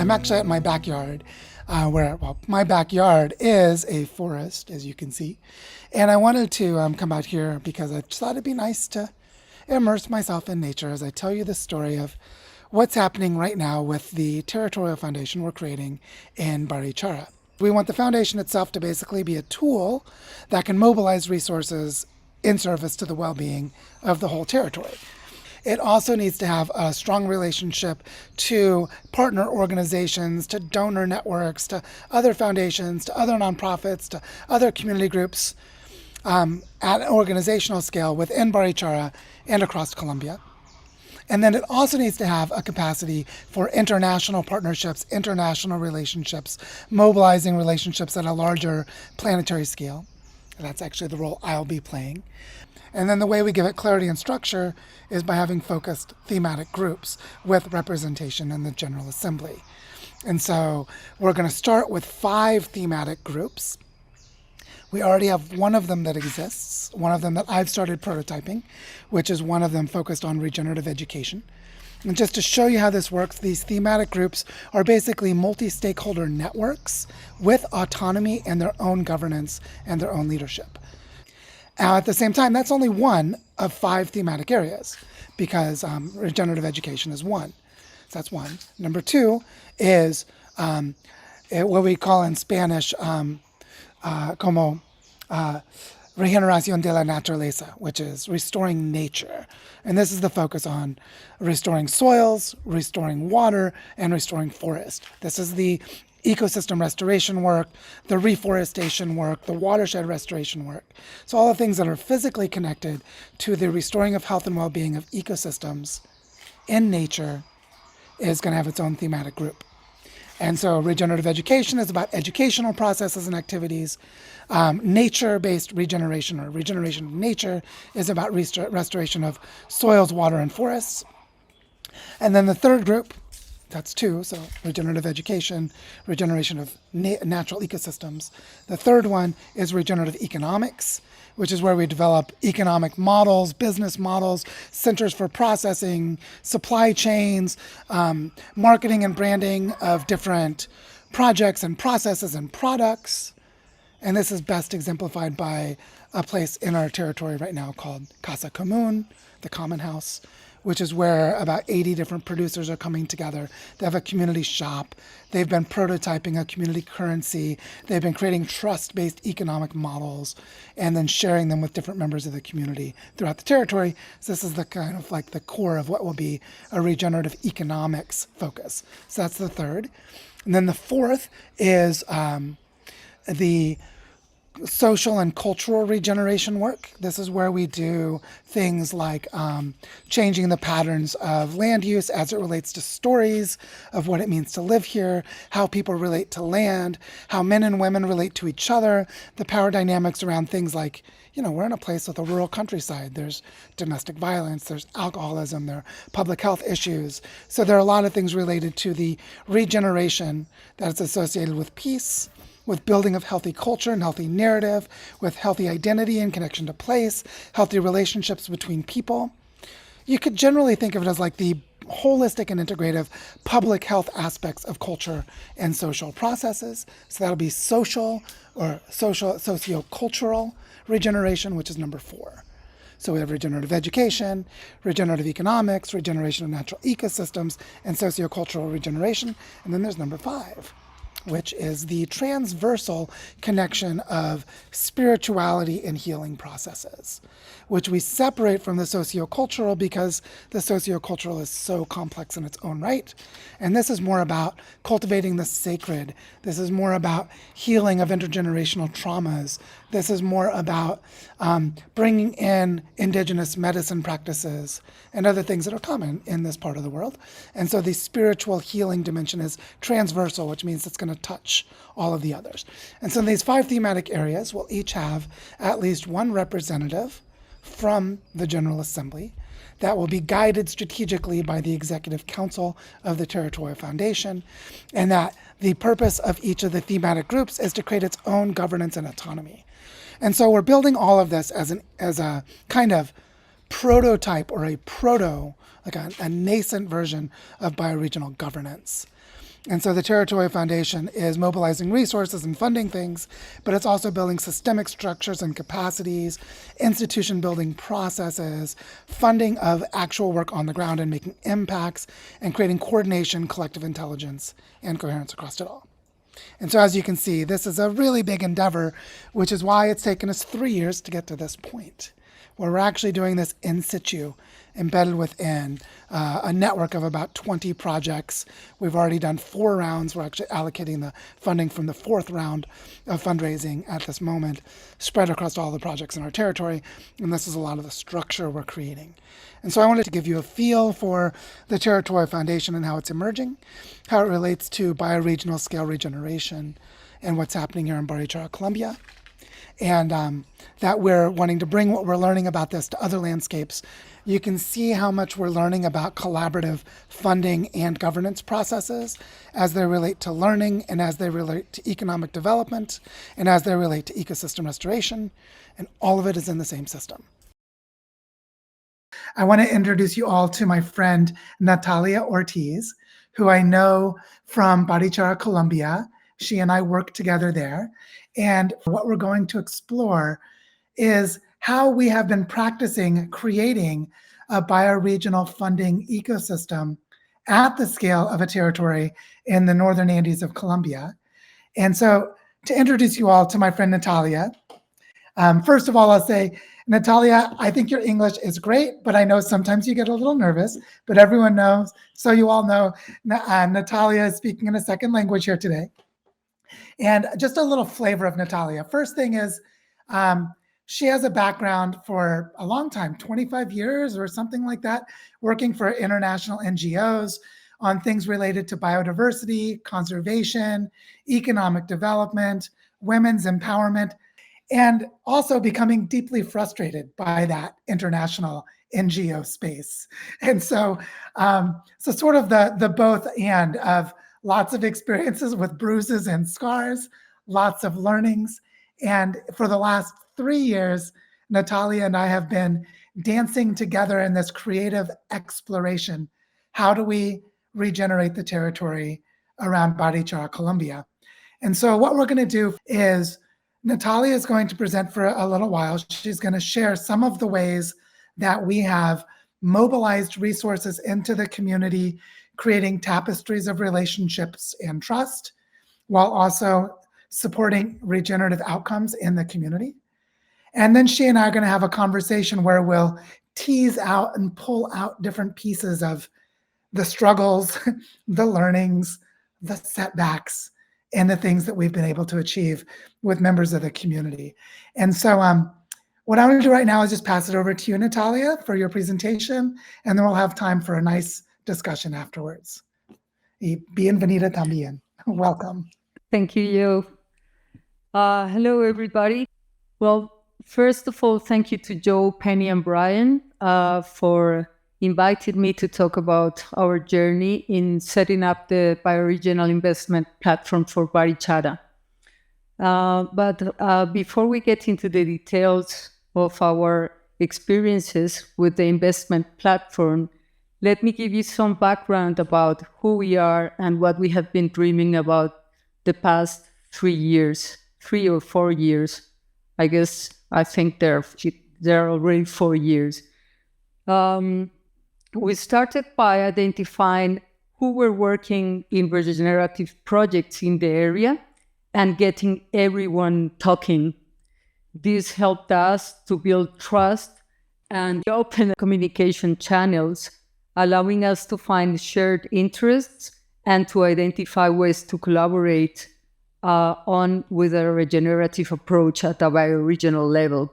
I'm actually at my backyard, my backyard is a forest, as you can see. And I wanted to come out here because I just thought it'd be nice to immerse myself in nature as I tell you the story of what's happening right now with the territorial foundation we're creating in Barichara. We want the foundation itself to basically be a tool that can mobilize resources in service to the well-being of the whole territory. It also needs to have a strong relationship to partner organizations, to donor networks, to other foundations, to other nonprofits, to other community groups at an organizational scale within Barichara and across Colombia. And then it also needs to have a capacity for international partnerships, international relationships, mobilizing relationships at a larger planetary scale. And that's actually the role I'll be playing. And then the way we give it clarity and structure is by having focused thematic groups with representation in the General Assembly. And so we're going to start with 5 thematic groups. We already have one of them that exists, one of them that I've started prototyping, which is one of them focused on regenerative education. And just to show you how this works, these thematic groups are basically multi-stakeholder networks with autonomy and their own governance and their own leadership. At the same time, that's only one of 5 thematic areas because regenerative education is one. So that's one. Number 2 is what we call in Spanish como regeneración de la naturaleza, which is restoring nature. And this is the focus on restoring soils, restoring water, and restoring forest. This is the ecosystem restoration work, the reforestation work, the watershed restoration work. So all the things that are physically connected to the restoring of health and well-being of ecosystems in nature is going to have its own thematic group. And so regenerative education is about educational processes and activities. Nature-based regeneration or regeneration of nature is about restoration of soils, water, and forests. And then the third group, that's 2, so regenerative education, regeneration of natural ecosystems. The third one is regenerative economics, which is where we develop economic models, business models, centers for processing, supply chains, marketing and branding of different projects and processes and products. And this is best exemplified by a place in our territory right now called Casa Común, the Common House, which is where about 80 different producers are coming together. They have a community shop. They've been prototyping a community currency. They've been creating trust-based economic models and then sharing them with different members of the community throughout the territory. So this is the kind of like the core of what will be a regenerative economics focus. So that's the third. And then the fourth is the social and cultural regeneration work. This is where we do things like changing the patterns of land use as it relates to stories of what it means to live here, how people relate to land, how men and women relate to each other, the power dynamics around things like, we're in a place with a rural countryside. There's domestic violence, there's alcoholism, there are public health issues. So there are a lot of things related to the regeneration that's associated with peace, with building of healthy culture and healthy narrative, with healthy identity and connection to place, healthy relationships between people. You could generally think of it as like the holistic and integrative public health aspects of culture and social processes. So that'll be social or socio-cultural regeneration, which is number 4. So we have regenerative education, regenerative economics, regeneration of natural ecosystems, and sociocultural regeneration. And then there's number 5, which is the transversal connection of spirituality and healing processes, which we separate from the sociocultural because the sociocultural is so complex in its own right. And this is more about cultivating the sacred. This is more about healing of intergenerational traumas. This is more about bringing in indigenous medicine practices and other things that are common in this part of the world. And so the spiritual healing dimension is transversal, which means it's going to touch all of the others. And so these 5 thematic areas will each have at least one representative from the General Assembly that will be guided strategically by the Executive Council of the Territorial Foundation, and that the purpose of each of the thematic groups is to create its own governance and autonomy. And so we're building all of this as a kind of prototype or a nascent version of bioregional governance. And so the Territory Foundation is mobilizing resources and funding things, but it's also building systemic structures and capacities, institution building processes, funding of actual work on the ground and making impacts, and creating coordination, collective intelligence, and coherence across it all. And so as you can see, this is a really big endeavor, which is why it's taken us 3 years to get to this point, where we're actually doing this in situ, embedded within a network of about 20 projects. We've already done 4 rounds. We're actually allocating the funding from the 4th round of fundraising at this moment, spread across all the projects in our territory. And this is a lot of the structure we're creating. And so I wanted to give you a feel for the Territory Foundation and how it's emerging, how it relates to bioregional scale regeneration, and what's happening here in Barichara, Colombia. And that we're wanting to bring what we're learning about this to other landscapes. You can see how much we're learning about collaborative funding and governance processes as they relate to learning and as they relate to economic development and as they relate to ecosystem restoration. And all of it is in the same system. I want to introduce you all to my friend, Natalia Ortiz, who I know from Barichara, Colombia. She and I work together there. And what we're going to explore is how we have been practicing creating a bioregional funding ecosystem at the scale of a territory in the northern Andes of Colombia. And so to introduce you all to my friend Natalia, first of all, I'll say, Natalia, I think your English is great, but I know sometimes you get a little nervous, but everyone knows, so you all know, Natalia is speaking in a second language here today. And just a little flavor of Natalia. First thing is, she has a background for a long time, 25 years or something like that, working for international NGOs on things related to biodiversity, conservation, economic development, women's empowerment, and also becoming deeply frustrated by that international NGO space. And so, so sort of the both and of lots of experiences with bruises and scars, lots of learnings. And for the last 3 years, Natalia and I have been dancing together in this creative exploration. How do we regenerate the territory around Barichara, Colombia? And so what we're going to do is Natalia is going to present for a little while. She's going to share some of the ways that we have mobilized resources into the community, creating tapestries of relationships and trust, while also supporting regenerative outcomes in the community. And then she and I are going to have a conversation where we'll tease out and pull out different pieces of the struggles, the learnings, the setbacks, and the things that we've been able to achieve with members of the community. And so what I'm going to do right now is just pass it over to you, Natalia, for your presentation, and then we'll have time for a nice discussion afterwards. Y bienvenida también. Welcome. Thank you, Joe. Hello, everybody. Well, first of all, thank you to Joe, Penny, and Brian for inviting me to talk about our journey in setting up the bioregional investment platform for Barichara. But before we get into the details of our experiences with the investment platform, let me give you some background about who we are and what we have been dreaming about the past 3 years, 3 or 4 years. I guess I think they're already 4 years. We started by identifying who were working in regenerative projects in the area and getting everyone talking. This helped us to build trust and open communication channels, allowing us to find shared interests and to identify ways to collaborate on with a regenerative approach at a bioregional level.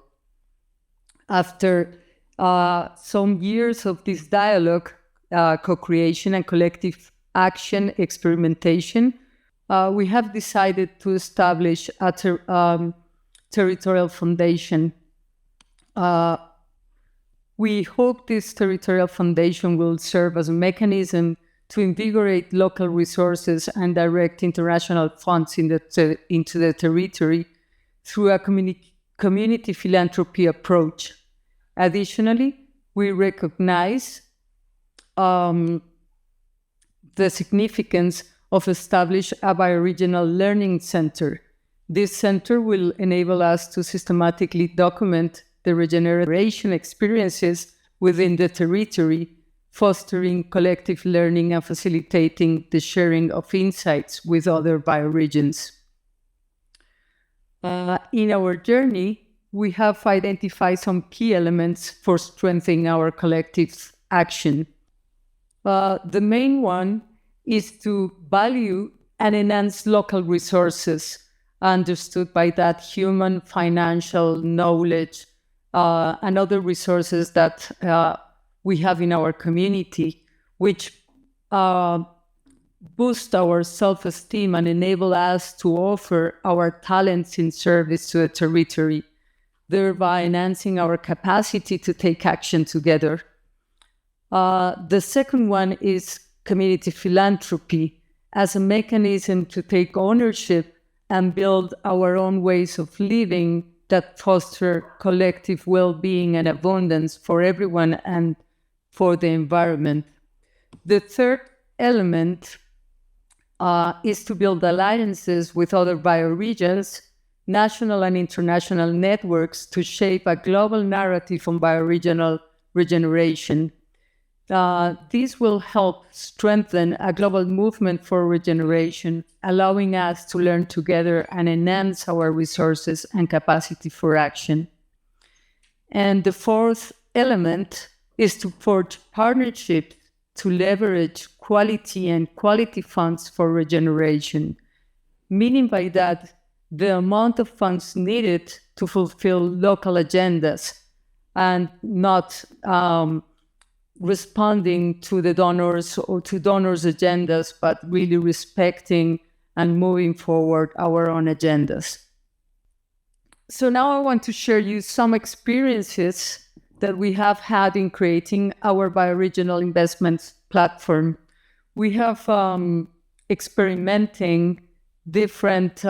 After some years of this dialogue, co-creation and collective action experimentation, we have decided to establish a territorial foundation. We hope this territorial foundation will serve as a mechanism to invigorate local resources and direct international funds into the territory through a community philanthropy approach. Additionally, we recognize the significance of establish a bioregional learning center. This center will enable us to systematically document the regeneration experiences within the territory, fostering collective learning and facilitating the sharing of insights with other bioregions. In our journey, we have identified some key elements for strengthening our collective action. The main one is to value and enhance local resources, understood by that human, financial, knowledge, and other resources that we have in our community, which boost our self-esteem and enable us to offer our talents in service to a territory, thereby enhancing our capacity to take action together. The second one is community philanthropy as a mechanism to take ownership and build our own ways of living that foster collective well-being and abundance for everyone and for the environment. The third element is to build alliances with other bioregions, national and international networks to shape a global narrative on bioregional regeneration. This will help strengthen a global movement for regeneration, allowing us to learn together and enhance our resources and capacity for action. And the fourth element is to forge partnerships to leverage quality and quality funds for regeneration, meaning by that the amount of funds needed to fulfill local agendas and not responding to the donors or to donors' agendas, but really respecting and moving forward our own agendas. So now I want to share you some experiences that we have had in creating our bioregional investments platform. We have experimenting different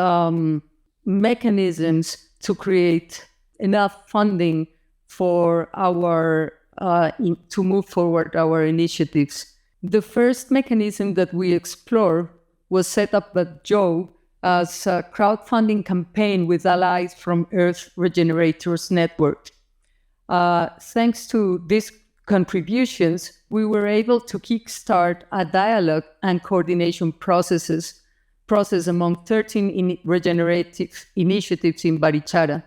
mechanisms to create enough funding for our to move forward our initiatives. The first mechanism that we explored was set up by Joe as a crowdfunding campaign with allies from Earth Regenerators Network. Thanks to these contributions, we were able to kickstart a dialogue and coordination process among 13 regenerative initiatives in Barichara.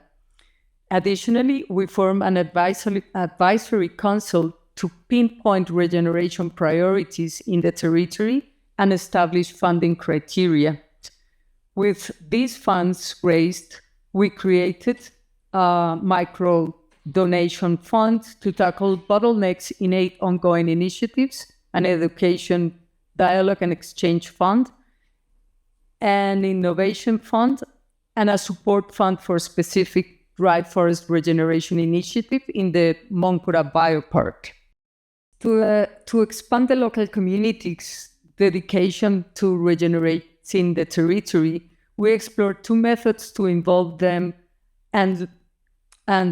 Additionally, we formed an advisory council to pinpoint regeneration priorities in the territory and establish funding criteria. With these funds raised, we created a micro donation fund to tackle bottlenecks in 8 ongoing initiatives, an education dialogue and exchange fund, an innovation fund, and a support fund for specific dry forest regeneration initiative in the Moncura Biopark. To expand the local community's dedication to regenerating the territory, we explored 2 methods to involve them and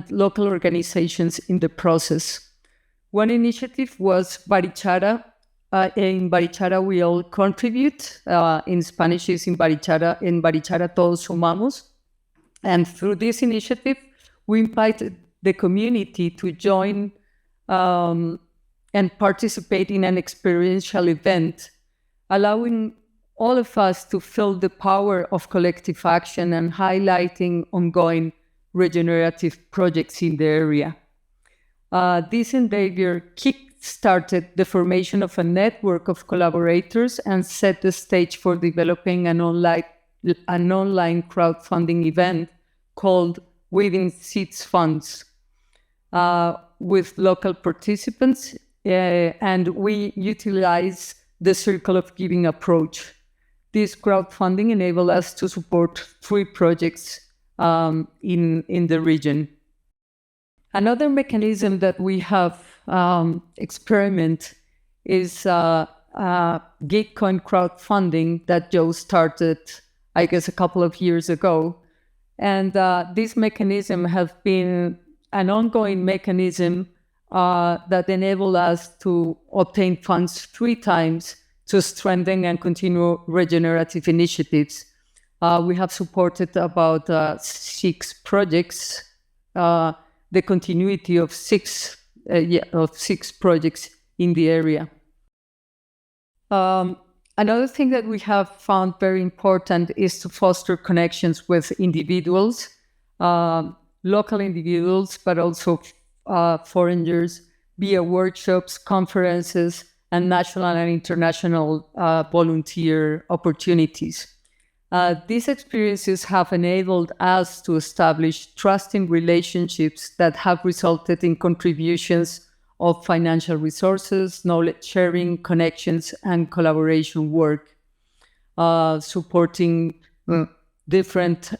local organizations in the process. One initiative was Barichara. In Barichara, we all contribute. In Spanish, is in Barichara todos sumamos. And through this initiative, we invited the community to join and participate in an experiential event, allowing all of us to feel the power of collective action and highlighting ongoing regenerative projects in the area. This endeavor kick-started the formation of a network of collaborators and set the stage for developing an online crowdfunding event called Weaving Seeds Funds with local participants, and we utilize the circle of giving approach. This crowdfunding enabled us to support 3 projects in the region. Another mechanism that we have experimented is Gitcoin crowdfunding that Joe started, I guess, a couple of years ago. And this mechanism has been an ongoing mechanism that enabled us to obtain funds 3 times to strengthen and continue regenerative initiatives. We have supported about 6 projects, the continuity of six projects in the area. Another thing that we have found very important is to foster connections with individuals, local individuals, but also foreigners, via workshops, conferences, and national and international volunteer opportunities. These experiences have enabled us to establish trusting relationships that have resulted in contributions of financial resources, knowledge sharing, connections, and collaboration work, supporting different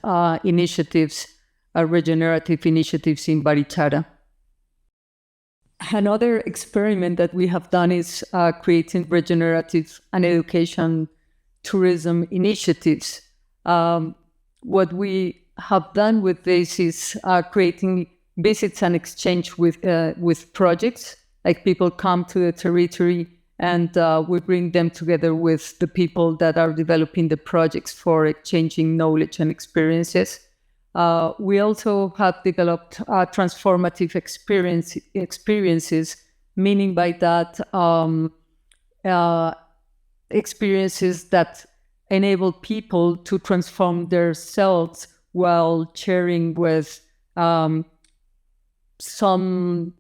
initiatives, regenerative initiatives in Barichara. Another experiment that we have done is creating regenerative and education tourism initiatives. What we have done with this is creating visits and exchange with projects. Like, people come to the territory and we bring them together with the people that are developing the projects for exchanging knowledge and experiences. We also have developed transformative experiences, meaning by that experiences that enable people to transform themselves while sharing with some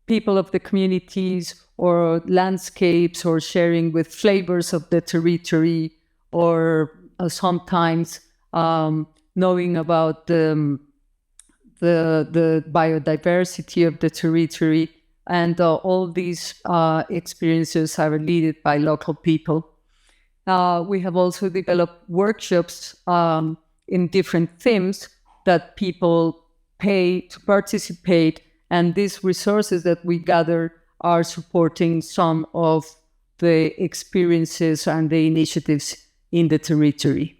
people of the communities or landscapes, or sharing with flavors of the territory, or sometimes knowing about the biodiversity of the territory. And all these experiences are led by local people. We have also developed workshops in different themes that people pay to participate, and these resources that we gather are supporting some of the experiences and the initiatives in the territory.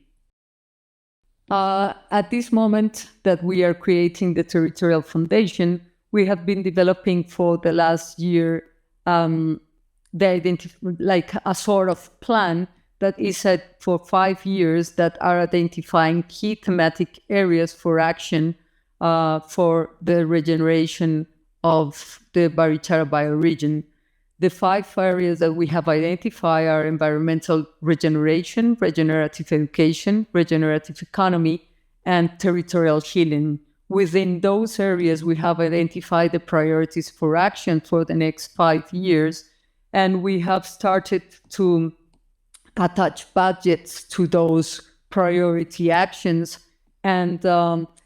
At this moment that we are creating the Territorial Foundation, we have been developing for the last year like a sort of plan that is set for 5 years, that are identifying key thematic areas for action for the regeneration of the Barichara bioregion. The 5 areas that we have identified are environmental regeneration, regenerative education, regenerative economy, and territorial healing. Within those areas, we have identified the priorities for action for the next 5 years, and we have started to attach budgets to those priority actions and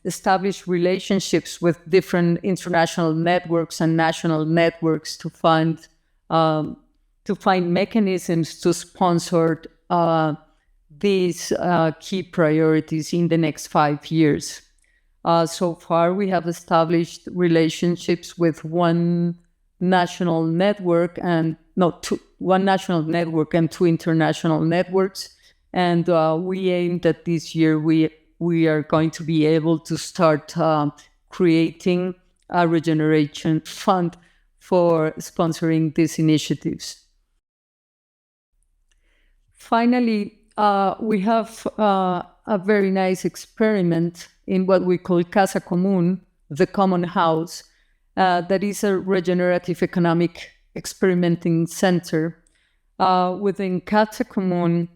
establish relationships with different international networks and national networks to find mechanisms to sponsor these key priorities in the next 5 years. So far, we have established relationships with one national network and 2 international networks. And we aim that this year we are going to be able to start creating a regeneration fund for sponsoring these initiatives. Finally, we have a very nice experiment in what we call Casa Común, the common house, that is a regenerative economic experimenting center. Within Casa Común,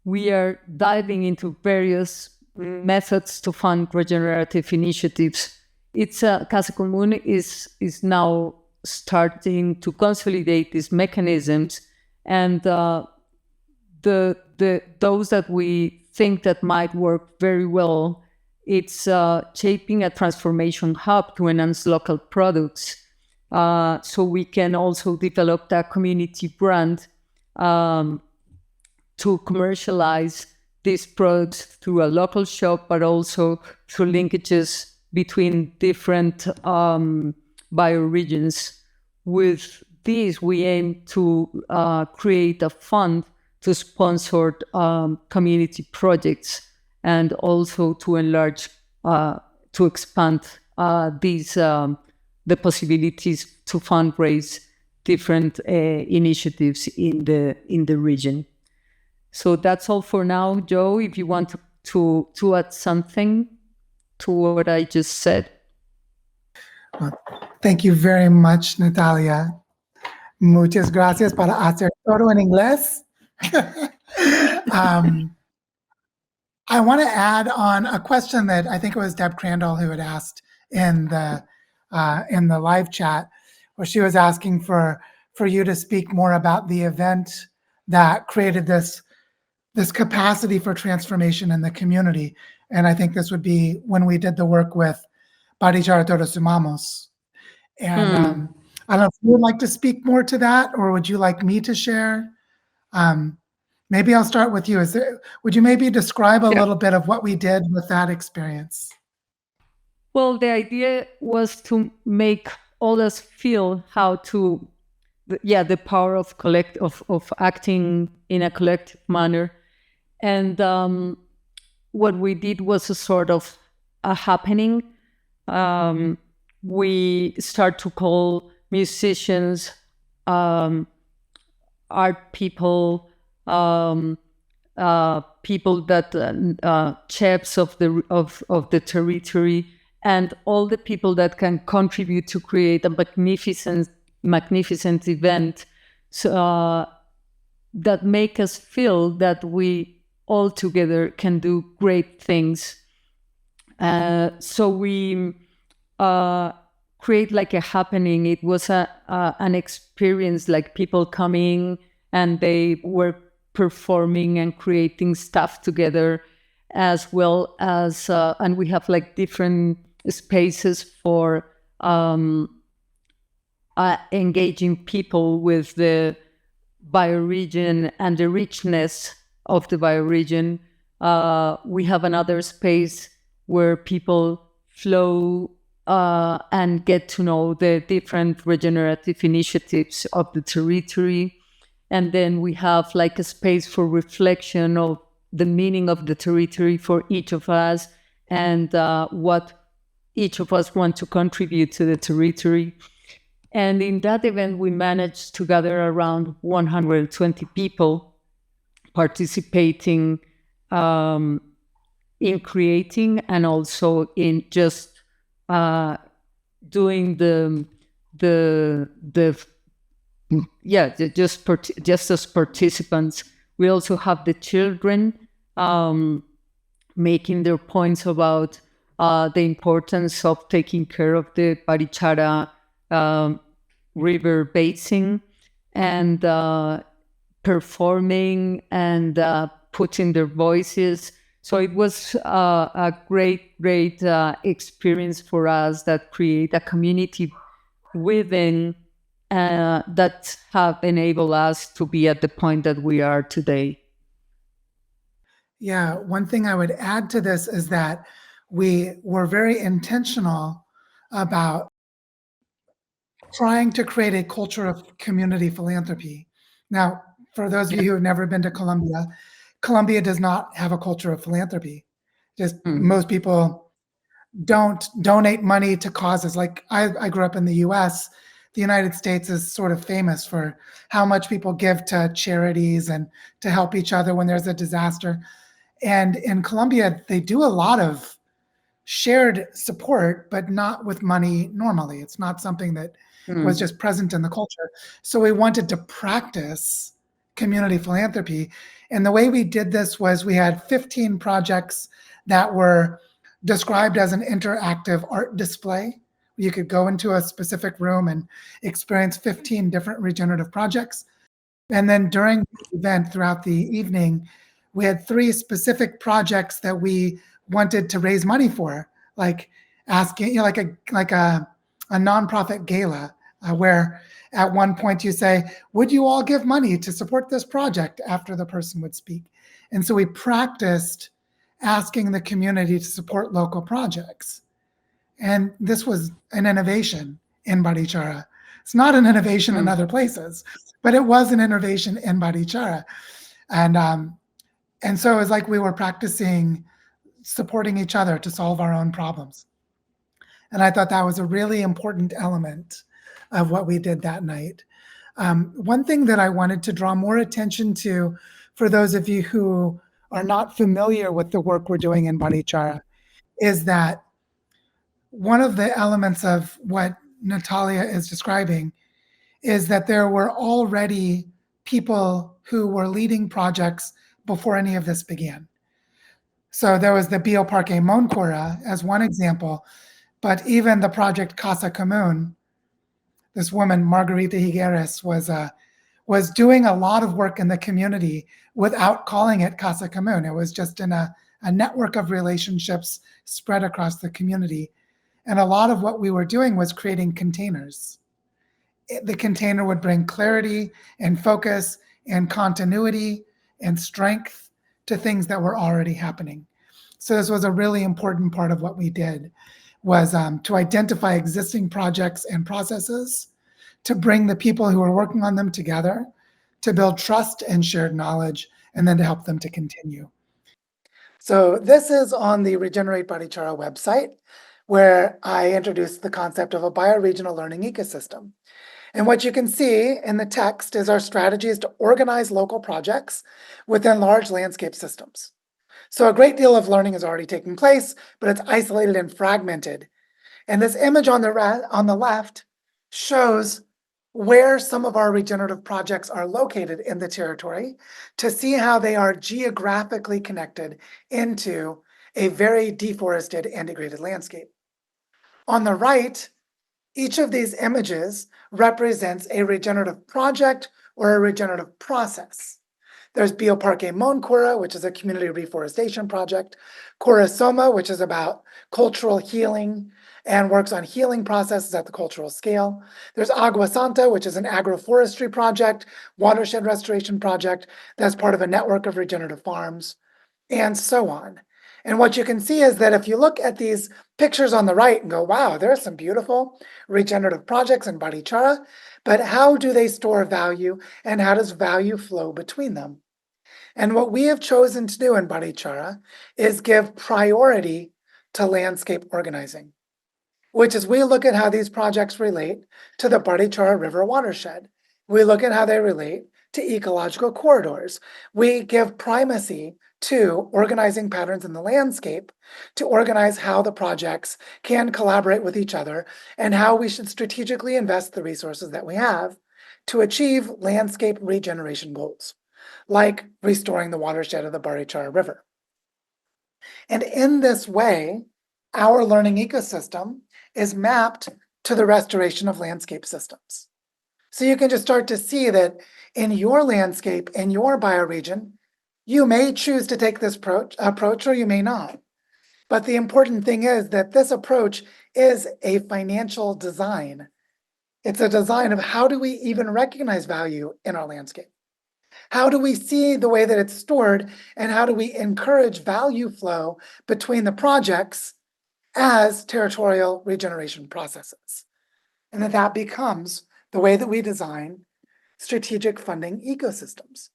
we are diving into various methods to fund regenerative initiatives. Casa Común is now starting to consolidate these mechanisms, and those that we think that might work very well, it's shaping a transformation hub to enhance local products. So we can also develop that community brand to commercialize these products through a local shop, but also through linkages between different bioregions. With this, we aim to create a fund to sponsor community projects, and also to enlarge, to expand the possibilities to fundraise different initiatives in the region. So that's all for now. Joe, if you want to add something to what I just said. Well, thank you very much, Natalia. Muchas gracias para hacer todo en inglés. I want to add on a question that I think it was Deb Crandall who had asked in the live chat, where she was asking for you to speak more about the event that created this capacity for transformation in the community. And I think this would be when we did the work with Barichara Todos Sumamos. And I don't know if you would like to speak more to that, or would you like me to share? Maybe I'll start with you. Would you maybe describe a little bit of what we did with that experience? Well, the idea was to make all us feel how to, the power of of acting in a collective manner. And what we did was a sort of a happening. We start to call musicians, art people, people that chefs of the territory, and all the people that can contribute to create a magnificent event, so, that make us feel that we all together can do great things. So we create like a happening. It was an experience, like people coming and they were performing and creating stuff together, as well as and we have like different spaces for engaging people with the bioregion and the richness of the bioregion. We have another space where people flow and get to know the different regenerative initiatives of the territory. And then we have like a space for reflection of the meaning of the territory for each of us, and what each of us want to contribute to the territory. And in that event, we managed to gather around 120 people participating in creating, and also in just doing just as participants. We also have the children making their points about the importance of taking care of the Barichara river basin, and performing and putting their voices. So it was a great experience for us that create a community within that have enabled us to be at the point that we are today. Yeah, one thing I would add to this is that we were very intentional about trying to create a culture of community philanthropy. Now, for those of you who have never been to Colombia, Colombia does not have a culture of philanthropy. Just most people don't donate money to causes. Like I grew up in the US. The United States is sort of famous for how much people give to charities and to help each other when there's a disaster. And in Colombia, they do a lot of shared support, but not with money normally. It's not something that was just present in the culture. So we wanted to practice community philanthropy. And the way we did this was we had 15 projects that were described as an interactive art display. You could go into a specific room and experience 15 different regenerative projects. And then during the event, throughout the evening, we had 3 specific projects that we wanted to raise money for, like asking, like a nonprofit gala, where at one point you say, would you all give money to support this project, after the person would speak. And so we practiced asking the community to support local projects. And this was an innovation in Barichara. It's not an innovation in other places, but it was an innovation in Barichara. And so it was like we were practicing supporting each other to solve our own problems. And I thought that was a really important element of what we did that night. One thing that I wanted to draw more attention to for those of you who are not familiar with the work we're doing in Barichara is that one of the elements of what Natalia is describing is that there were already people who were leading projects before any of this began. So there was the Bioparque Moncora as one example, but even the project Casa Común, this woman, Margarita Higueras, was doing a lot of work in the community without calling it Casa Común. It was just in a network of relationships spread across the community. And a lot of what we were doing was creating containers. The container would bring clarity and focus and continuity and strength to things that were already happening. So this was a really important part of what we did, was to identify existing projects and processes, to bring the people who are working on them together, to build trust and shared knowledge, and then to help them to continue. So this is on the Regenerate Barichara website, where I introduced the concept of a bioregional learning ecosystem. And what you can see in the text is our strategy is to organize local projects within large landscape systems. So a great deal of learning is already taking place, but it's isolated and fragmented. And this image on the left shows where some of our regenerative projects are located in the territory to see how they are geographically connected into a very deforested and degraded landscape. On the right, each of these images represents a regenerative project or a regenerative process. There's Bioparque Moncora, which is a community reforestation project, Corasoma, which is about cultural healing and works on healing processes at the cultural scale. There's Agua Santa, which is an agroforestry project, watershed restoration project that's part of a network of regenerative farms, and so on. And what you can see is that if you look at these pictures on the right and go, wow, there's some beautiful regenerative projects in Barichara, but how do they store value and how does value flow between them? And what we have chosen to do in Barichara is give priority to landscape organizing, which is we look at how these projects relate to the Barichara River watershed. We look at how they relate to ecological corridors. We give primacy to organizing patterns in the landscape to organize how the projects can collaborate with each other and how we should strategically invest the resources that we have to achieve landscape regeneration goals, like restoring the watershed of the Barichara River. And in this way, our learning ecosystem is mapped to the restoration of landscape systems. So you can just start to see that in your landscape, in your bioregion, you may choose to take this approach or you may not. But the important thing is that this approach is a financial design. It's a design of how do we even recognize value in our landscape? How do we see the way that it's stored and how do we encourage value flow between the projects as territorial regeneration processes? And that becomes the way that we design strategic funding ecosystems.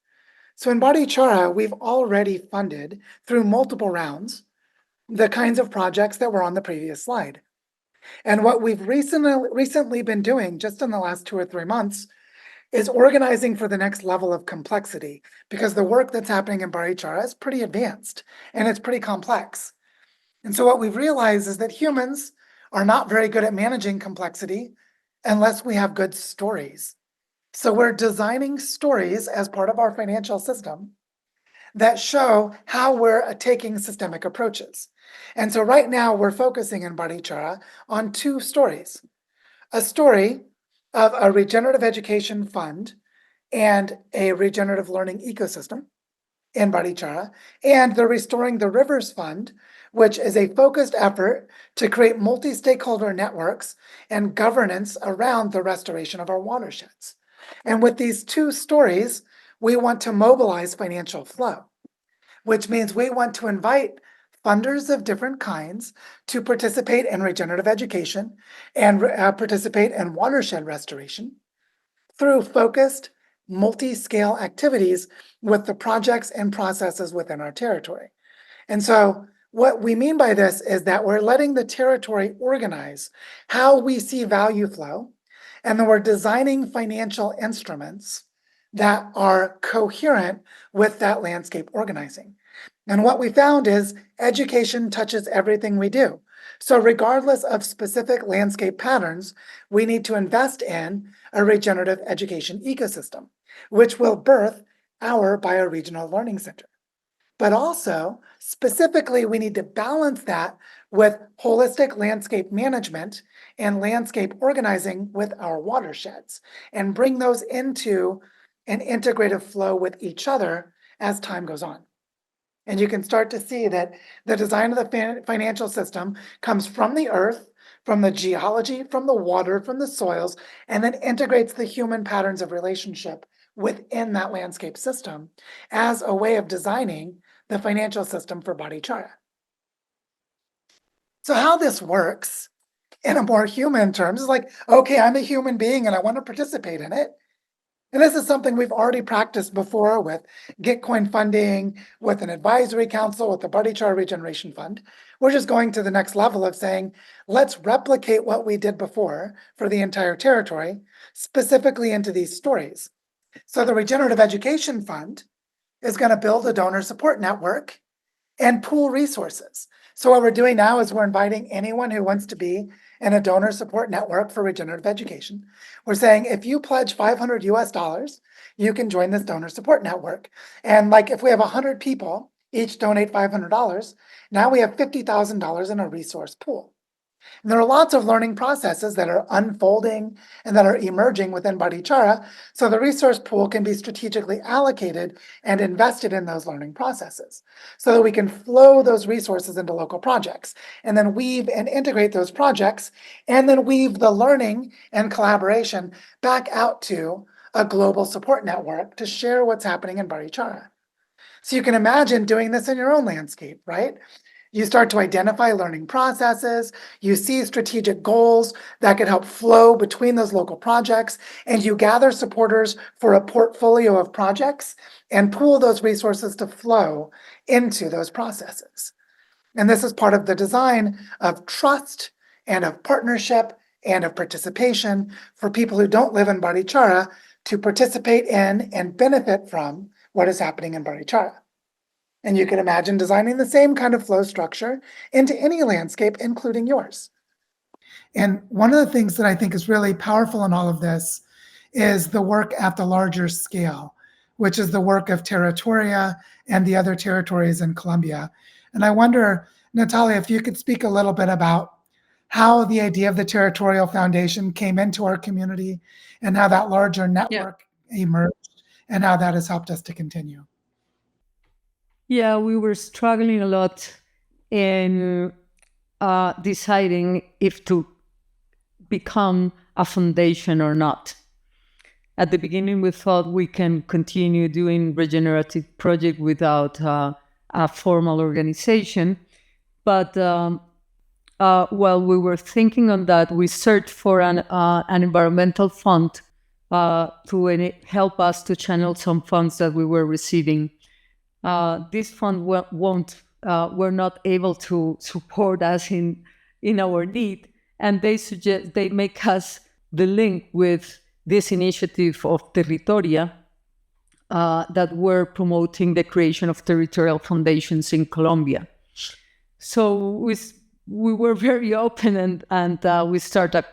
So in Barichara, we've already funded through multiple rounds the kinds of projects that were on the previous slide. And what we've recently been doing just in the last 2 or 3 months is organizing for the next level of complexity, because the work that's happening in Barichara is pretty advanced and it's pretty complex. And so what we've realized is that humans are not very good at managing complexity unless we have good stories. So we're designing stories as part of our financial system that show how we're taking systemic approaches. And so right now we're focusing in Barichara on 2 stories. A story of a regenerative education fund and a regenerative learning ecosystem in Barichara, and the Restoring the Rivers Fund, which is a focused effort to create multi-stakeholder networks and governance around the restoration of our watersheds. And with these 2 stories, we want to mobilize financial flow, which means we want to invite funders of different kinds to participate in regenerative education and participate in watershed restoration through focused multi-scale activities with the projects and processes within our territory. And so what we mean by this is that we're letting the territory organize how we see value flow And then we're designing financial instruments that are coherent with that landscape organizing. And what we found is education touches everything we do. So regardless of specific landscape patterns, we need to invest in a regenerative education ecosystem, which will birth our bioregional learning center. But also, specifically, we need to balance that with holistic landscape management and landscape organizing with our watersheds and bring those into an integrative flow with each other as time goes on. And you can start to see that the design of the financial system comes from the earth, from the geology, from the water, from the soils, and then integrates the human patterns of relationship within that landscape system as a way of designing the financial system for Barichara. So how this works in a more human terms is like, okay, I'm a human being and I want to participate in it. And this is something we've already practiced before with Gitcoin funding, with an advisory council, with the Barichara Regeneration Fund. We're just going to the next level of saying, let's replicate what we did before for the entire territory, specifically into these stories. So the Regenerative Education Fund is going to build a donor support network and pool resources. So what we're doing now is we're inviting anyone who wants to be in a donor support network for regenerative education. We're saying if you pledge 500 US dollars, you can join this donor support network. And like if we have 100 people each donate $500, now we have $50,000 in a resource pool. And there are lots of learning processes that are unfolding and that are emerging within Barichara, so the resource pool can be strategically allocated and invested in those learning processes so that we can flow those resources into local projects and then weave and integrate those projects and then weave the learning and collaboration back out to a global support network to share what's happening in Barichara. So you can imagine doing this in your own landscape, right? You start to identify learning processes, you see strategic goals that could help flow between those local projects, and you gather supporters for a portfolio of projects and pool those resources to flow into those processes. And this is part of the design of trust and of partnership and of participation for people who don't live in Barichara to participate in and benefit from what is happening in Barichara. And you can imagine designing the same kind of flow structure into any landscape, including yours. And one of the things that I think is really powerful in all of this is the work at the larger scale, which is the work of Territoria and the other territories in Colombia. And I wonder, Natalia, if you could speak a little bit about how the idea of the Territorial Foundation came into our community and how that larger network emerged and how that has helped us to continue. Yeah, we were struggling a lot in deciding if to become a foundation or not. At the beginning, we thought we can continue doing regenerative project without a formal organization. But while we were thinking on that, we searched for an environmental fund to help us to channel some funds that we were receiving. This fund were not able to support us in our need, and they make us the link with this initiative of Territoria that were promoting the creation of territorial foundations in Colombia. So we were very open and we started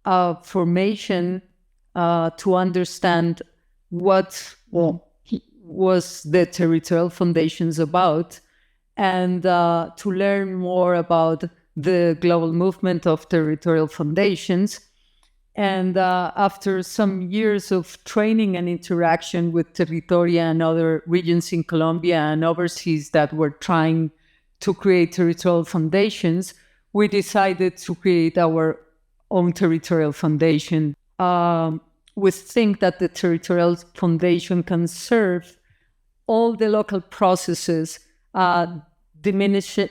a formation to understand what was the territorial foundations about, and to learn more about the global movement of territorial foundations. And after some years of training and interaction with Territoria and other regions in Colombia and overseas that were trying to create territorial foundations, we decided to create our own territorial foundation. We think that the territorial foundation can serve all the local processes, decreasing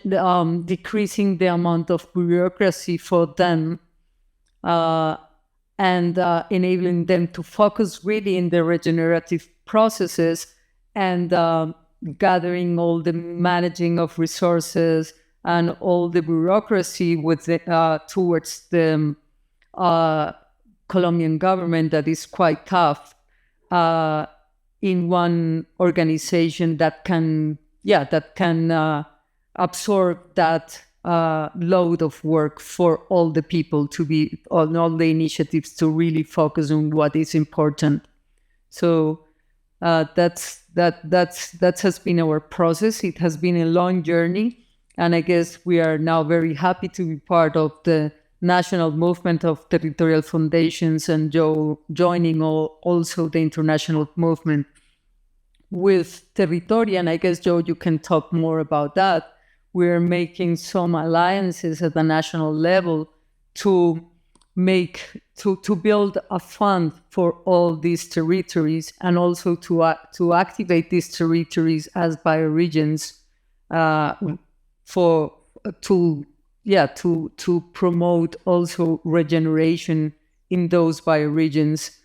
the amount of bureaucracy for them, and enabling them to focus really in the regenerative processes and gathering all the managing of resources and all the bureaucracy with towards the Colombian government that is quite tough in one organization that can absorb that load of work for all the people to be on all the initiatives to really focus on what is important. So that has been our process. It has been a long journey, and I guess we are now very happy to be part of the national movement of territorial foundations, and Joe joining also the international movement with Territoria. And I guess, Joe, you can talk more about that. We're making some alliances at the national level to build a fund for all these territories, and also to activate these territories as bioregions to promote also regeneration in those bioregions.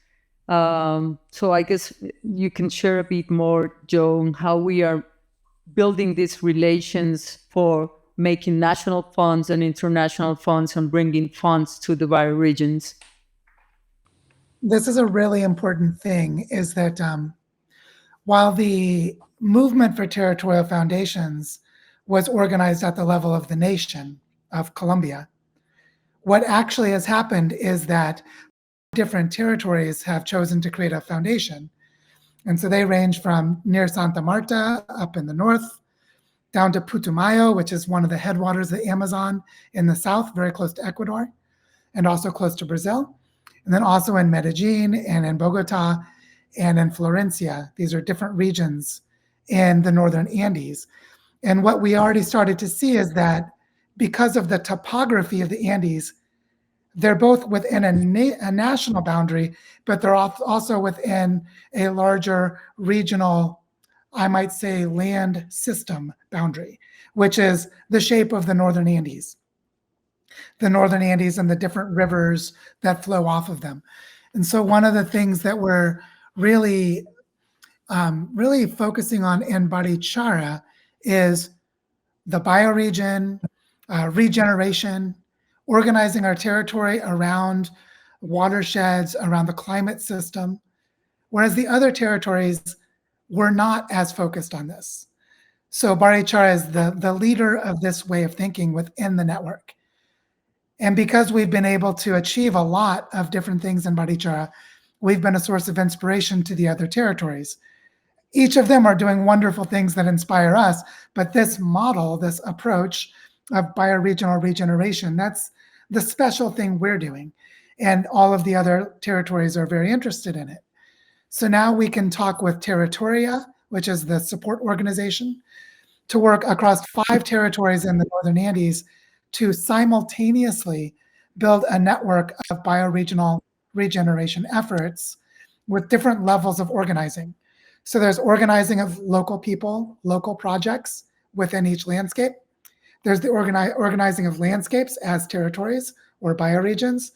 So I guess you can share a bit more, Joe, on how we are building these relations for making national funds and international funds and bringing funds to the bioregions. This is a really important thing, is that while the movement for territorial foundations was organized at the level of the nation of Colombia, what actually has happened is that different territories have chosen to create a foundation. And so they range from near Santa Marta up in the north, down to Putumayo, which is one of the headwaters of the Amazon in the south, very close to Ecuador, and also close to Brazil. And then also in Medellin and in Bogota and in Florencia. These are different regions in the northern Andes. And what we already started to see is that because of the topography of the Andes, they're both within a national boundary, but they're also within a larger regional, I might say, land system boundary, which is the shape of the northern Andes. The northern Andes and the different rivers that flow off of them. And so one of the things that we're really focusing on in Barichara is the bioregion, regeneration, organizing our territory around watersheds, around the climate system, whereas the other territories were not as focused on this. So Barichara is the leader of this way of thinking within the network. And because we've been able to achieve a lot of different things in Barichara, we've been a source of inspiration to the other territories. Each of them are doing wonderful things that inspire us, but this model, this approach of bioregional regeneration, that's the special thing we're doing. And all of the other territories are very interested in it. So now we can talk with Territoria, which is the support organization, to work across 5 territories in the Northern Andes to simultaneously build a network of bioregional regeneration efforts with different levels of organizing. So there's organizing of local people, local projects within each landscape. There's the organizing of landscapes as territories or bioregions.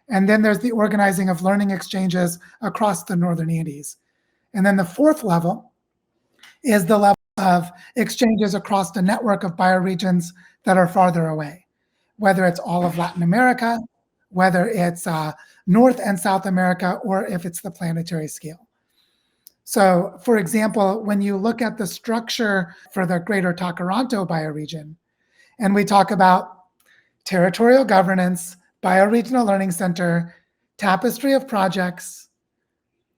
And then there's the organizing of learning exchanges across the Northern Andes. And then the 4th level is the level of exchanges across the network of bioregions that are farther away, whether it's all of Latin America, whether it's North and South America, or if it's the planetary scale. So, for example, when you look at the structure for the Greater Tacaranto bioregion, and we talk about territorial governance, bioregional learning center, tapestry of projects,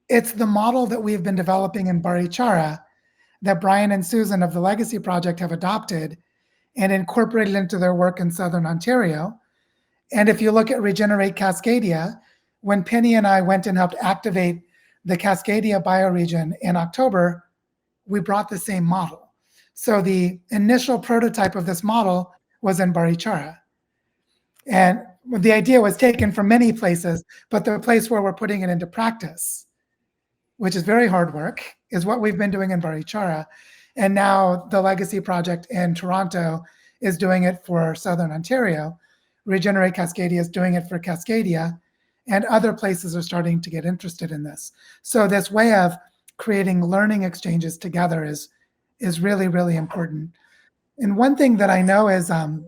it's the model that we've been developing in Barichara that Brian and Susan of the Legacy Project have adopted and incorporated into their work in Southern Ontario. And if you look at Regenerate Cascadia, when Penny and I went and helped activate the Cascadia bioregion in October, we brought the same model. So the initial prototype of this model was in Barichara. And the idea was taken from many places, but the place where we're putting it into practice, which is very hard work, is what we've been doing in Barichara. And now the Legacy Project in Toronto is doing it for Southern Ontario. Regenerate Cascadia is doing it for Cascadia, and other places are starting to get interested in this. So this way of creating learning exchanges together is really, really important. And one thing that I know is a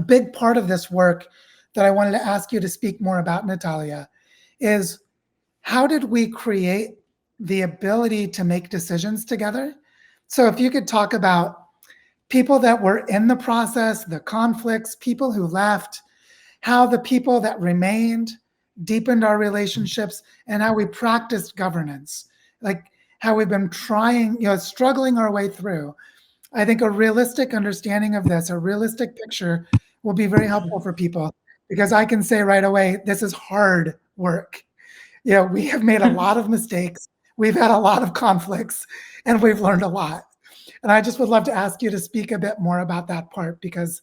big part of this work that I wanted to ask you to speak more about, Natalia, is how did we create the ability to make decisions together? So if you could talk about people that were in the process, the conflicts, people who left, how the people that remained deepened our relationships, and how we practiced governance, like how we've been trying, struggling our way through. I think a realistic understanding of this, a realistic picture, will be very helpful for people, because I can say right away, this is hard work. We have made a lot of mistakes. We've had a lot of conflicts, and we've learned a lot. And I just would love to ask you to speak a bit more about that part, because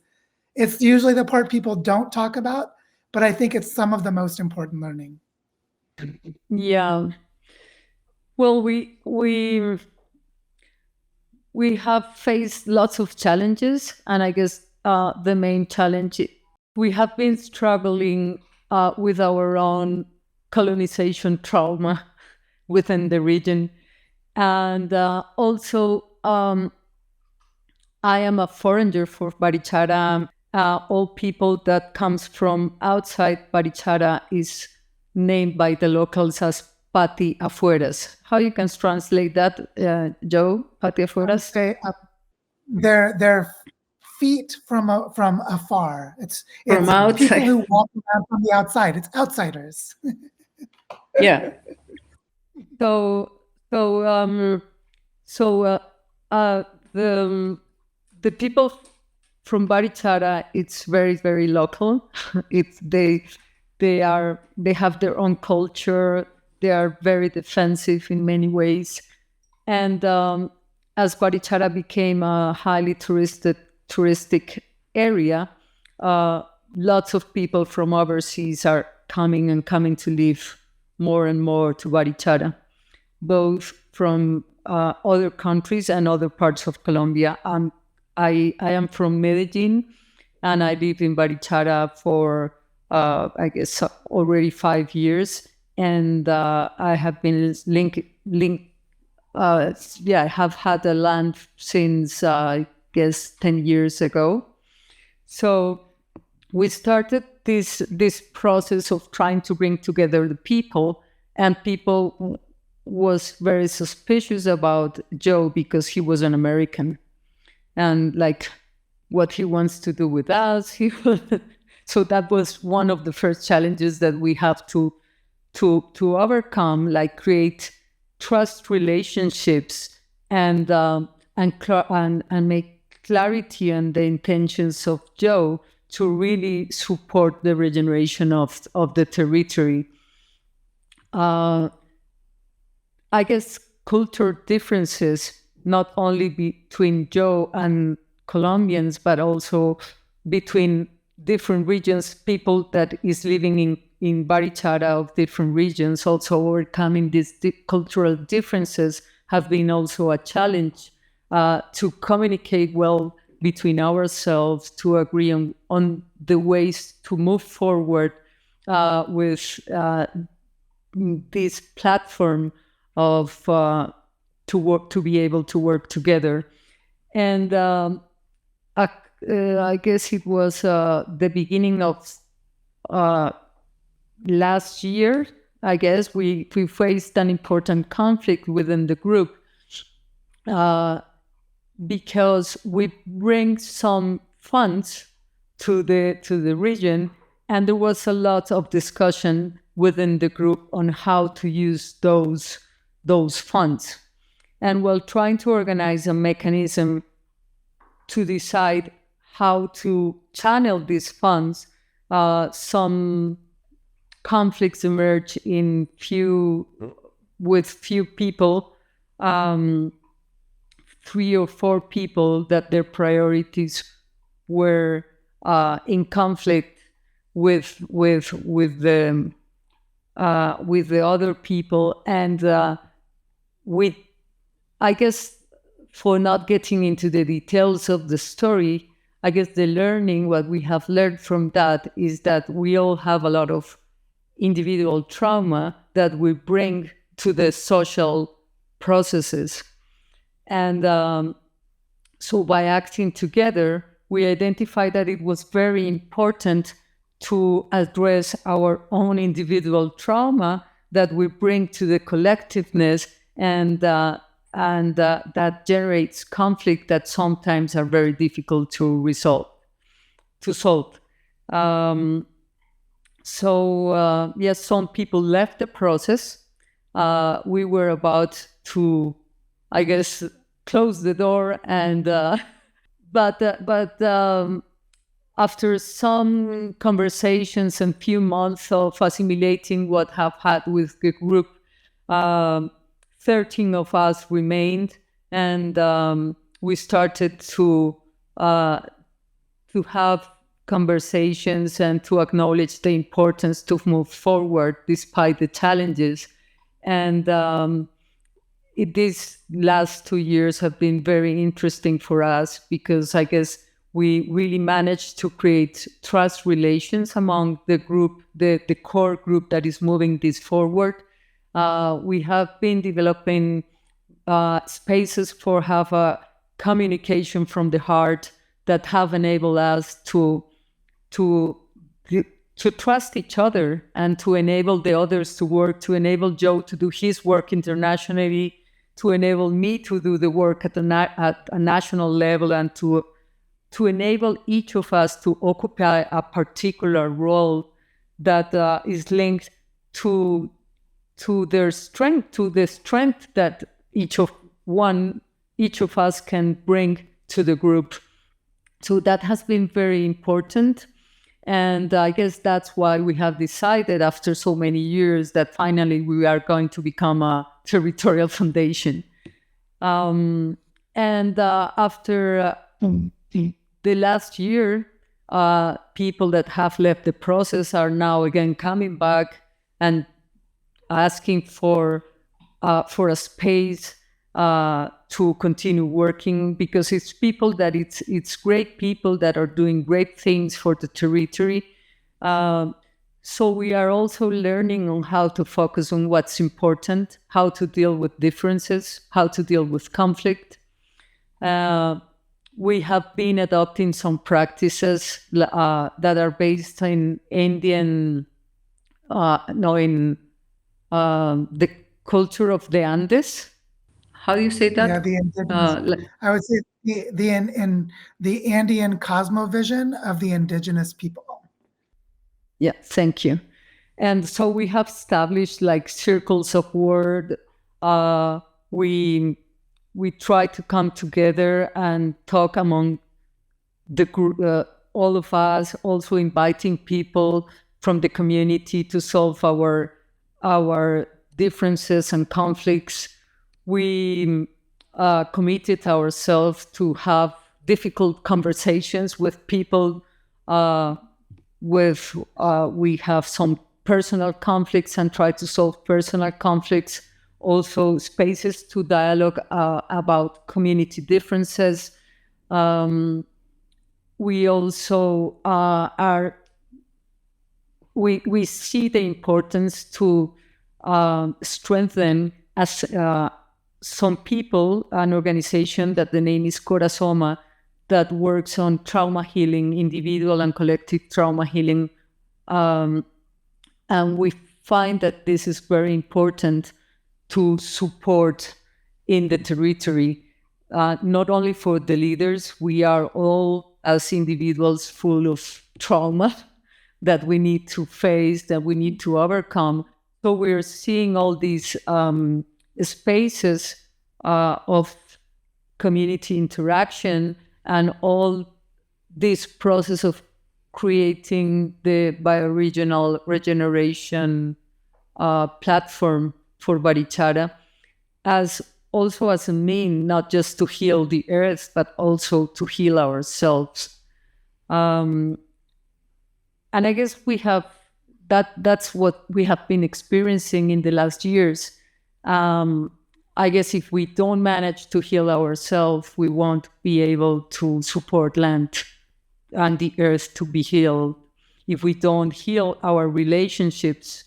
it's usually the part people don't talk about, but I think it's some of the most important learning. Yeah. Well, we have faced lots of challenges, and I guess the main challenge, we have been struggling with our own colonization trauma within the region. And also, I am a foreigner for Barichara. All people that comes from outside Barichara is named by the locals as Pati Afueras. How you can translate that, Joe? Pati Afueras? They're feet from afar. It's From outside. People who walk around from the outside. It's outsiders. Yeah. So the people from Barichara, it's very, very local. They have their own culture. They are very defensive in many ways. And as Barichara became a highly touristic area, lots of people from overseas are coming to live more and more to Barichara, both from other countries and other parts of Colombia. I am from Medellin, and I live in Barichara for, I guess, already 5 years. And I have been I have had the land since, I guess, 10 years ago. So we started this process of trying to bring together the people, and people was very suspicious about Joe because he was an American, and like what he wants to do with us. So that was one of the first challenges that we have to overcome, like create trust relationships and make clarity on the intentions of Joe to really support the regeneration of the territory. I guess cultural differences, not only between Joe and Colombians, but also between different regions, people that is living in Barichara of different regions, also overcoming these cultural differences have been also a challenge to communicate well between ourselves, to agree on the ways to move forward with this platform of to be able to work together. And I guess it was the beginning of last year. I guess we faced an important conflict within the group because we bring some funds to the region, and there was a lot of discussion within the group on how to use those funds. And while trying to organize a mechanism to decide how to channel these funds, some conflicts emerge with few people, 3 or 4 people that their priorities were in conflict with the other people, and I guess, for not getting into the details of the story, I guess what we have learned from that is that we all have a lot of individual trauma that we bring to the social processes. And so by acting together, we identified that it was very important to address our own individual trauma that we bring to the collectiveness, and that generates conflict that sometimes are very difficult to solve. Yes, some people left the process. We were about to, I guess, close the door, and but after some conversations and few months of assimilating what have had with the group, 13 of us remained, and we started to have conversations and to acknowledge the importance to move forward despite the challenges. And these last 2 years have been very interesting for us, because I guess we really managed to create trust relations among the group, the core group that is moving this forward. We have been developing spaces for have a communication from the heart that have enabled us to trust each other, and to enable the others to work, to enable Joe to do his work internationally, to enable me to do the work at a national level, and to enable each of us to occupy a particular role that is linked to their strength, to the strength that each of us can bring to the group. So that has been very important. And I guess that's why we have decided, after so many years, that finally we are going to become a territorial foundation. After the last year, people that have left the process are now again coming back and asking for a space to continue working, because it's people that it's great people that are doing great things for the territory. So we are also learning on how to focus on what's important, how to deal with differences, how to deal with conflict. We have been adopting some practices that are based in Indian, the culture of the Andes. How do you say that? Yeah, the indigenous. I would say the Andean cosmovision of the indigenous people. Yeah, thank you. And so we have established like circles of word. We try to come together and talk among the group, all of us, also inviting people from the community to solve our differences and conflicts. We committed ourselves to have difficult conversations with people we have some personal conflicts and try to solve personal conflicts. Also spaces to dialogue about community differences. We also we see the importance to strengthen as some people, an organization that the name is Corazoma, that works on trauma healing, individual and collective trauma healing. And we find that this is very important to support in the territory, not only for the leaders. We are all, as individuals, full of trauma that we need to face, that we need to overcome. So we're seeing all these spaces of community interaction and all this process of creating the bioregional regeneration platform for Barichara as a mean, not just to heal the earth, but also to heal ourselves. And I guess we have that's what we have been experiencing in the last years. I guess if we don't manage to heal ourselves, we won't be able to support land and the earth to be healed. If we don't heal our relationships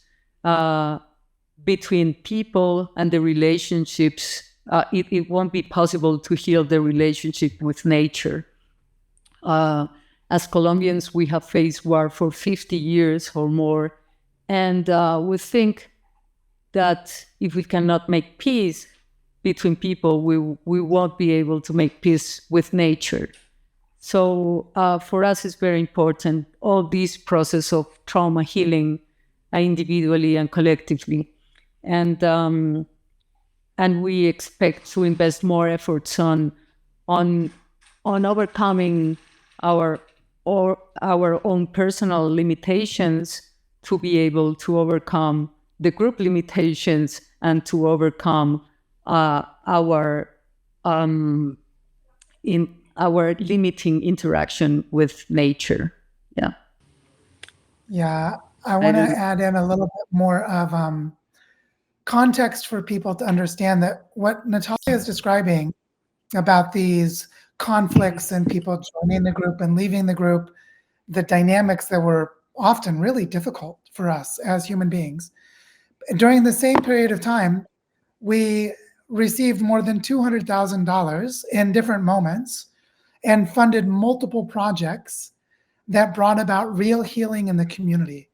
between people and the relationships, it won't be possible to heal the relationship with nature. As Colombians, we have faced war for 50 years or more. And we think that if we cannot make peace between people, we won't be able to make peace with nature. So for us, it's very important, all this process of trauma healing individually and collectively. And we expect to invest more efforts on overcoming our own personal limitations to be able to overcome the group limitations and to overcome our limiting interaction with nature. Yeah. Yeah, I want to add in a little bit more of context for people to understand that what Natalia is describing about these conflicts and people joining the group and leaving the group, the dynamics that were often really difficult for us as human beings. During the same period of time, we received more than $200,000 in different moments and funded multiple projects that brought about real healing in the community.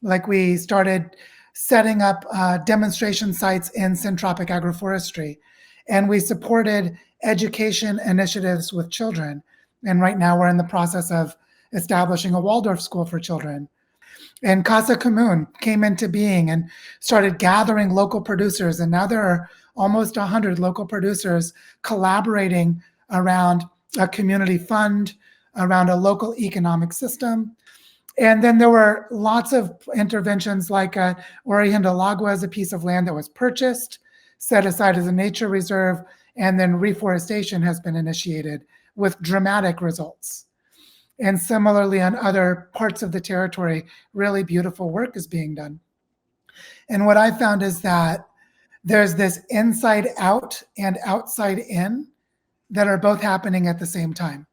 Like we started setting up demonstration sites in syntropic agroforestry, and we supported education initiatives with children. And right now we're in the process of establishing a Waldorf school for children. And Casa Común came into being and started gathering local producers. And now there are almost 100 local producers collaborating around a community fund, around a local economic system. And then there were lots of interventions like Origen del Agua is a piece of land that was purchased, set aside as a nature reserve, and then reforestation has been initiated with dramatic results. And similarly, on other parts of the territory, really beautiful work is being done. And what I found is that there's this inside out and outside in that are both happening at the same time.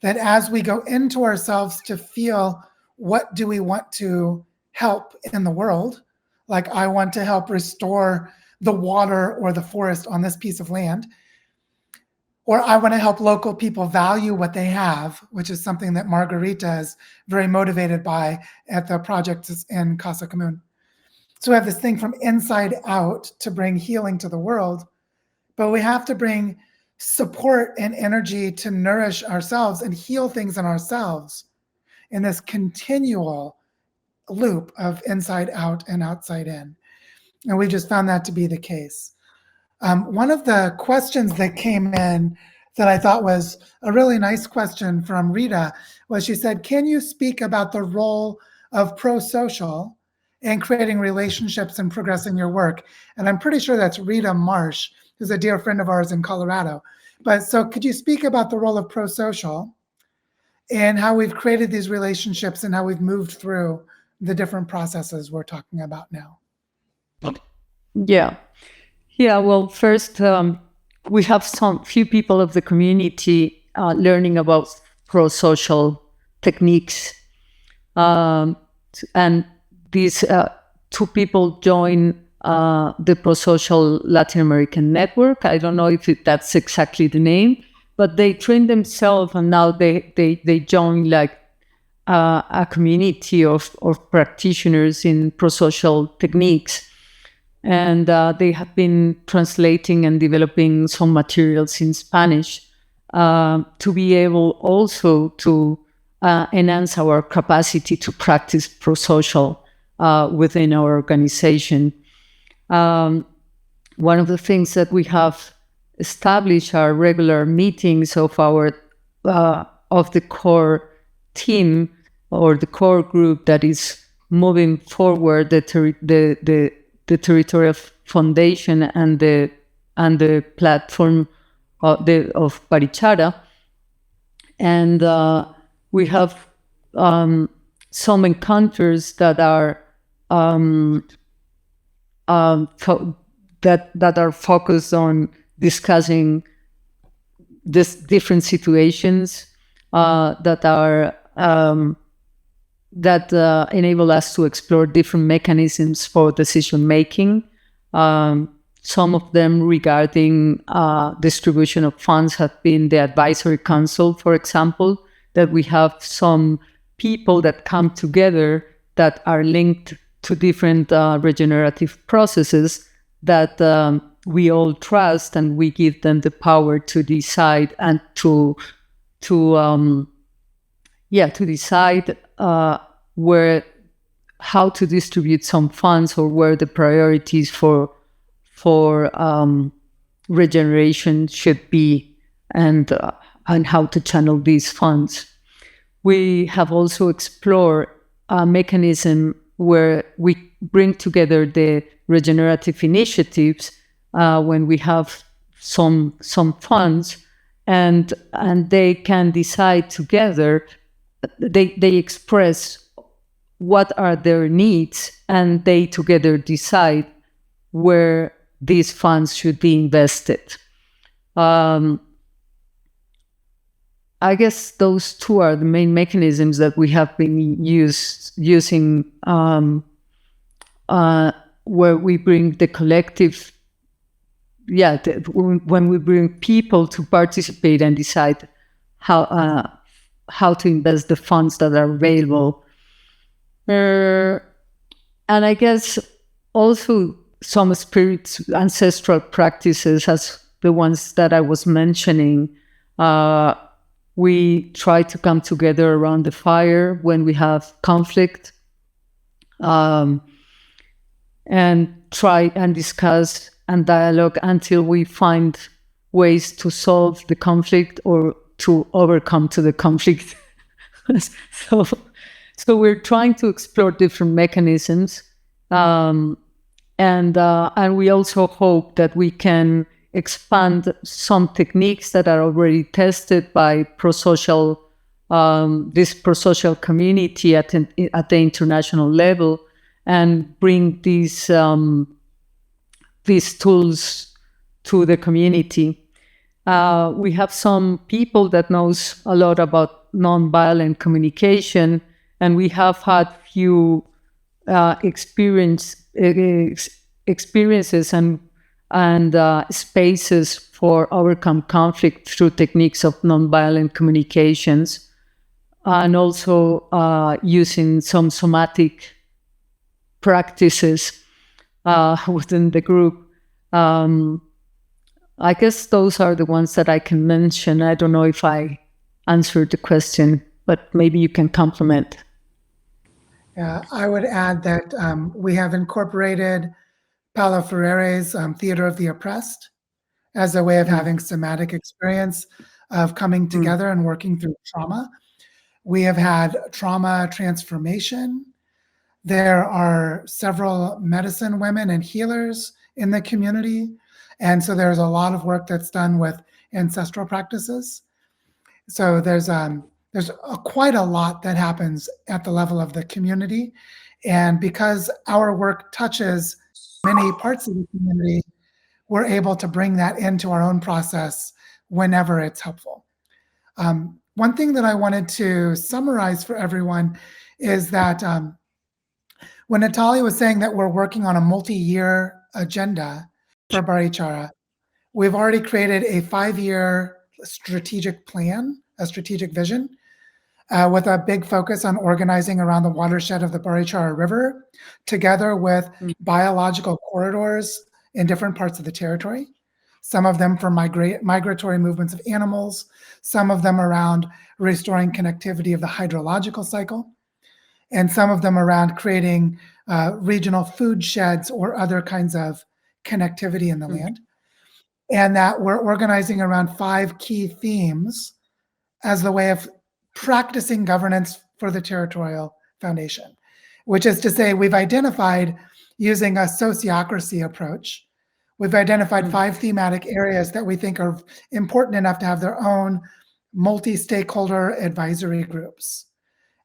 That as we go into ourselves to feel what do we want to help in the world, like I want to help restore the water or the forest on this piece of land, or I want to help local people value what they have, which is something that Margarita is very motivated by at the project in Casa Común. So we have this thing from inside out to bring healing to the world, but we have to bring support and energy to nourish ourselves and heal things in ourselves in this continual loop of inside out and outside in. And we just found that to be the case. One of the questions that came in that I thought was a really nice question from Rita was, she said, can you speak about the role of pro-social in creating relationships and progressing your work? And I'm pretty sure that's Rita Marsh, who's a dear friend of ours in Colorado. But so could you speak about the role of pro-social and how we've created these relationships and how we've moved through the different processes we're talking about now? Yeah. Well, first, we have some few people of the community learning about pro-social techniques. And these two people join the pro-social Latin American network. I don't know if that's exactly the name, but they train themselves and now they join like a community of practitioners in pro-social techniques. And they have been translating and developing some materials in Spanish to be able also to enhance our capacity to practice pro-social within our organization. One of the things that we have established are regular meetings of the core team or the core group that is moving forward the territorial foundation and the platform of Barichara. And we have some encounters that are that are focused on discussing these different situations that enable us to explore different mechanisms for decision making. Some of them regarding distribution of funds have been the advisory council, for example, that we have some people that come together that are linked to different regenerative processes that we all trust, and we give them the power to decide and to decide how to distribute some funds, or where the priorities for regeneration should be, and how to channel these funds. We have also explored a mechanism where we bring together the regenerative initiatives when we have some funds, and they can decide together. They express what are their needs, and they together decide where these funds should be invested. I guess those two are the main mechanisms that we have been using where we bring the collective, when we bring people to participate and decide how to invest the funds that are available. And I guess also some ancestral practices, as the ones that I was mentioning. We try to come together around the fire when we have conflict, and try and discuss and dialogue until we find ways to solve the conflict or to overcome to the conflict. So we're trying to explore different mechanisms, and we also hope that we can expand some techniques that are already tested by this pro-social community at the international level, and bring these tools to the community. We have some people that knows a lot about nonviolent communication, and we have had few experiences and spaces for overcome conflict through techniques of nonviolent communications, and also using some somatic practices within the group. I guess those are the ones that I can mention. I don't know if I answered the question, but maybe you can complement. Yeah, I would add that we have incorporated Paulo Freire's Theater of the Oppressed as a way of having somatic experience of coming together and working through trauma. We have had trauma transformation. There are several medicine women and healers in the community. And so there's a lot of work that's done with ancestral practices. So there's quite a lot that happens at the level of the community. And because our work touches many parts of the community, we're able to bring that into our own process whenever it's helpful. One thing that I wanted to summarize for everyone is that when Natalia was saying that we're working on a multi-year agenda for Barichara, we've already created a 5-year strategic plan, a strategic vision, with a big focus on organizing around the watershed of the Barichara River, together with biological corridors in different parts of the territory, some of them for migratory movements of animals, some of them around restoring connectivity of the hydrological cycle, and some of them around creating regional food sheds or other kinds of connectivity in the land. And that we're organizing around 5 key themes as the way of practicing governance for the territorial foundation, which is to say we've identified, using a sociocracy approach, we've identified 5 thematic areas that we think are important enough to have their own multi-stakeholder advisory groups.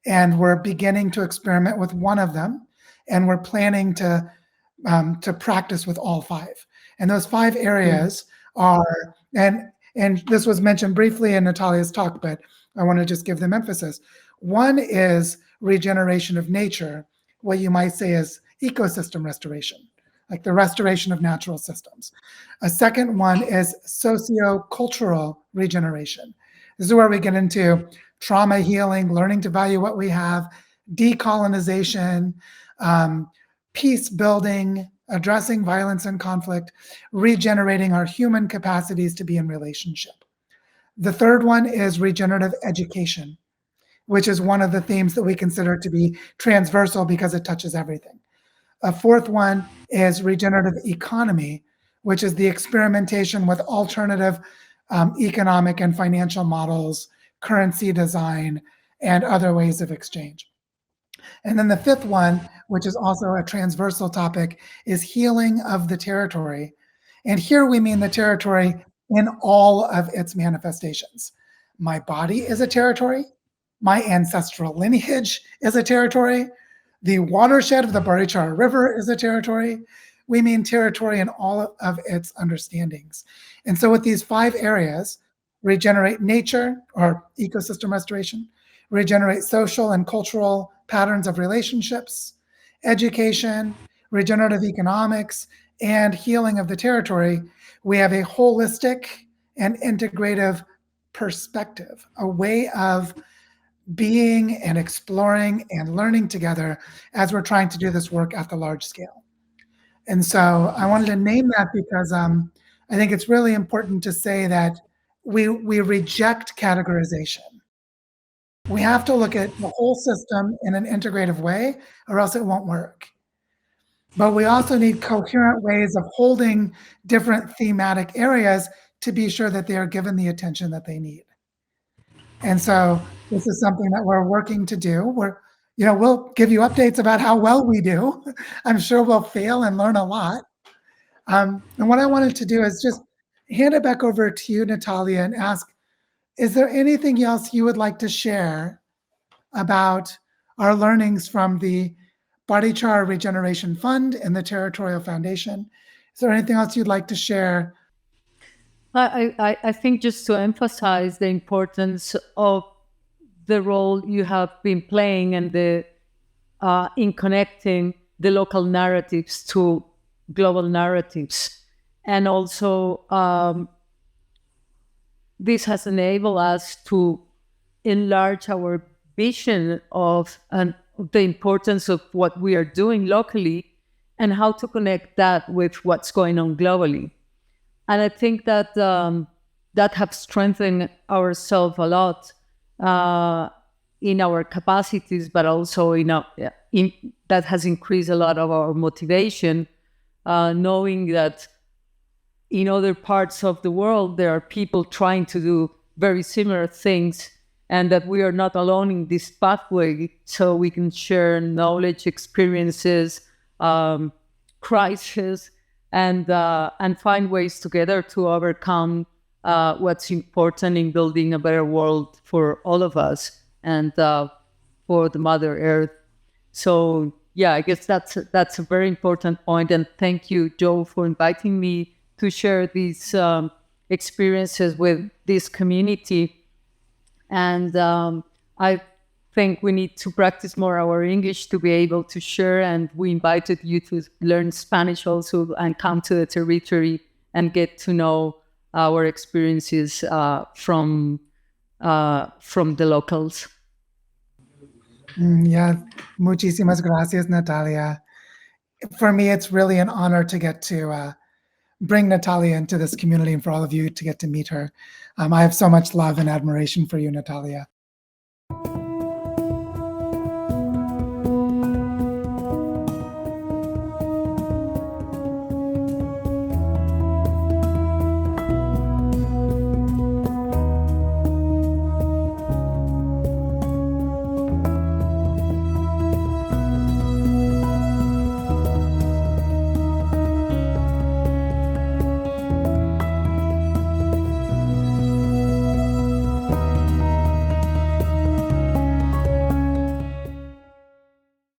And we're beginning to experiment with one of them, and we're planning to practice with all 5. And those 5 areas are, and this was mentioned briefly in Natalia's talk, but I want to just give them emphasis. One is regeneration of nature, what you might say is ecosystem restoration, like the restoration of natural systems. A second one is socio-cultural regeneration. This is where we get into trauma healing, learning to value what we have, decolonization, peace building, addressing violence and conflict, regenerating our human capacities to be in relationship. The third one is regenerative education, which is one of the themes that we consider to be transversal because it touches everything. A fourth one is regenerative economy, which is the experimentation with alternative economic and financial models, currency design, and other ways of exchange. And then the fifth one, which is also a transversal topic, is healing of the territory. And here we mean the territory in all of its manifestations. My body is a territory. My ancestral lineage is a territory. The watershed of the Barichara River is a territory. We mean territory in all of its understandings. And so with these 5 areas, regenerate nature or ecosystem restoration, regenerate social and cultural patterns of relationships, education, regenerative economics, and healing of the territory, we have a holistic and integrative perspective, a way of being and exploring and learning together as we're trying to do this work at the large scale. And so I wanted to name that because I think it's really important to say that we reject categorization. We have to look at the whole system in an integrative way, or else it won't work. But we also need coherent ways of holding different thematic areas to be sure that they are given the attention that they need. And so this is something that we're working to do. We'll give you updates about how well we do. I'm sure we'll fail and learn a lot. And what I wanted to do is just hand it back over to you, Natalia, and ask, is there anything else you would like to share about our learnings from the Barichara Regeneration Fund and the Territorial Foundation? Is there anything else you'd like to share? I think just to emphasize the importance of the role you have been playing and in connecting the local narratives to global narratives. And also, this has enabled us to enlarge our vision of the importance of what we are doing locally and how to connect that with what's going on globally. And I think that that have strengthened ourselves a lot in our capacities, but also that has increased a lot of our motivation, knowing that in other parts of the world, there are people trying to do very similar things, and that we are not alone in this pathway, so we can share knowledge, experiences, crises, and find ways together to overcome what's important in building a better world for all of us and for the Mother Earth. So yeah, I guess that's a very important point. And thank you, Joe, for inviting me to share these experiences with this community. And I think we need to practice more our English to be able to share. And we invited you to learn Spanish also and come to the territory and get to know our experiences from the locals. Yeah, muchísimas gracias, Natalia. For me, it's really an honor to get to bring Natalia into this community and for all of you to get to meet her. I have so much love and admiration for you, Natalia.